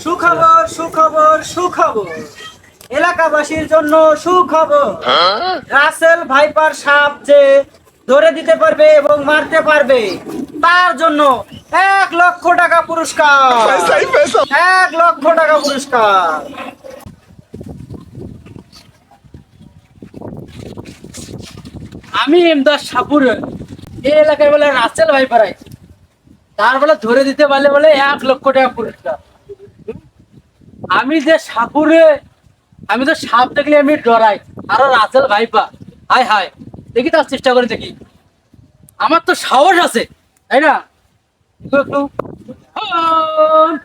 সুখবর সুখবর সুখবর, এলাকাবাসীর জন্য সুখবর। রাসেল ভাইপার সাপ যে ধরে দিতে পারবে এবং মারতে পারবে তার জন্য 1,00,000 টাকা পুরস্কার। 1,00,000 টাকা পুরস্কার। আমি এমদাদ সাপুর এই এলাকায় বলে রাসেল ভাইপার আইছি, তার বলে ধরে দিতে পারলে বলে 1,00,000 টাকা পুরস্কার। আমি যে সাপুরে, আমি তো সাপ দেখলে আমি ডরাই, আরো রাসেল ভাইপা হাই হাই দেখি তার চেষ্টা করে দেখি, আমার তো সাহস আছে তাই না? একটু একটু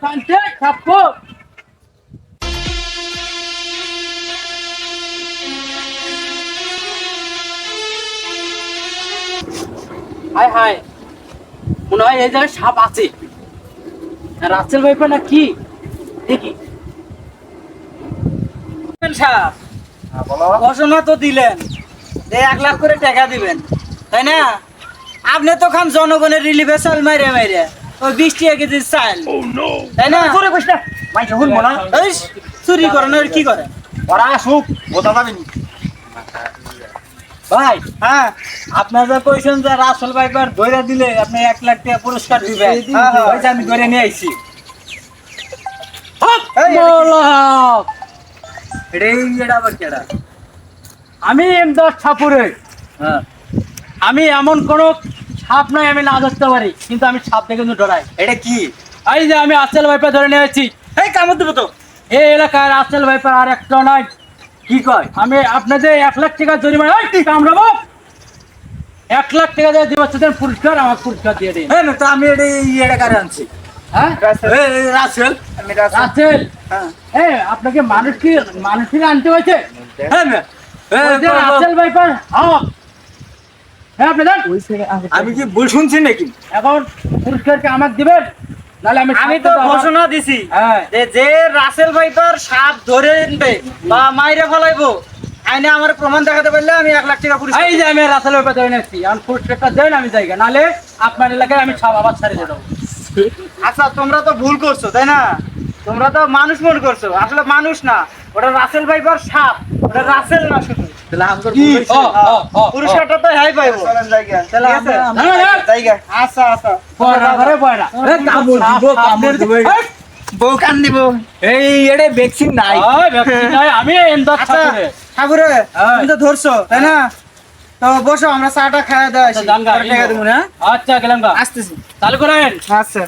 কানতে সাপো হাই হাই, মনে হয় এই জায়গায় সাপ আছে। রাসেল ভাইপা না কি দেখি। সাপ ঘোষণা তো দিলেন যে 1,00,000 করে টাকা দিবেন, তাই না? আপনি তো খান জনগণের রিলিফে চাল মাইরে মাইরে ওই 20 টাকা কেজি চাল, তাই না? করে কইস না মাই শুন মনা এই চুরি করেন আর কি করে? ওরা আসুক বোঝা যাবে নি। ভাই হ্যাঁ, আপনার যা কইছেন যে রাসেল ভাইপার ধরে দিলে আপনি 1,00,000 টাকা পুরস্কার দিবেন, ওই যে আমি ধরে নিয়ে আইছি। এটা আবার কেডা? আমি এমদাদ সাপুরে, হ্যাঁ, আমি এমন কোন সাপ নাই আমি না ধরতে পারি, কিন্তু আমি সাপ দেখে কিন্তু ডরাই। এটা কি? এই যে আমি রাসেল ভাইপার ধরে নিয়েছি, এই কামড় দেবো তো। এই এলাকায় রাসেল ভাইপার আর একটা নাই। কি কয়? আমি আপনাদের 1,00,000 টাকা জরিমানা, ওই কি কামড়াবো, 1,00,000 টাকা দিয়ে দিবাচ্ছেন পুরস্কার, আমার পুরস্কার দিয়ে দিন। হ্যাঁ না তো আমি এটা কারে আনছি? হ্যাঁ এই রাসেল, আমি রাসেল। রাসেল, হ্যাঁ আপনাকে মানুষ কি আনতে হয়েছে? হ্যাঁ না, ওই যে রাসেল ভাইপার হ্যাঁ, হ্যাঁ আপনি দেন। আমি কি ভুল শুনছি নাকি? এখন পুরস্কারকে আমাকে দিবেন, নাহলে আমি তো ঘোষণা দিছি হ্যাঁ যে রাসেল ভাইপার সাপ ধরে নিবে বা মাইরে ফলাইবো, আইনে আমার প্রমাণ দেখাতে পারলে আমি 1,00,000 টাকা পুরস্কার। এই যে আমি রাসেল ভাইপার ধরে নিয়েছি, এখন পুরস্কারটা দেন আমি জায়গা, নাহলে আপনার এলাকায় আমি সব আবার ছাড়িয়ে দেবো। আচ্ছা তোমরা তো ভুল করছো তাই না? তোমরা তো মানুষ মনে করছো, আসলে মানুষ না, ওটা রাসেল ভাইপার সাপ, ওটা রাসেল না শুধু। পুরস্কারটা তো হ্যাঁ পাইবো। তাহলে জায়গা আচ্ছা আচ্ছা বউ কান দিব। এই এটা ভ্যাকসিন নাই। আমি এমদাদ আচ্ছা সাপুরে। ঠাকুরে তুমি তো ধরছো তাই না? তো বসো, আমরা চাটা খাওয়া দাওয়া আচ্ছা, জানগা, টাকা দেবো না। আচ্ছা গেলাম গা, আসতেছি। চালু করেন। আচ্ছা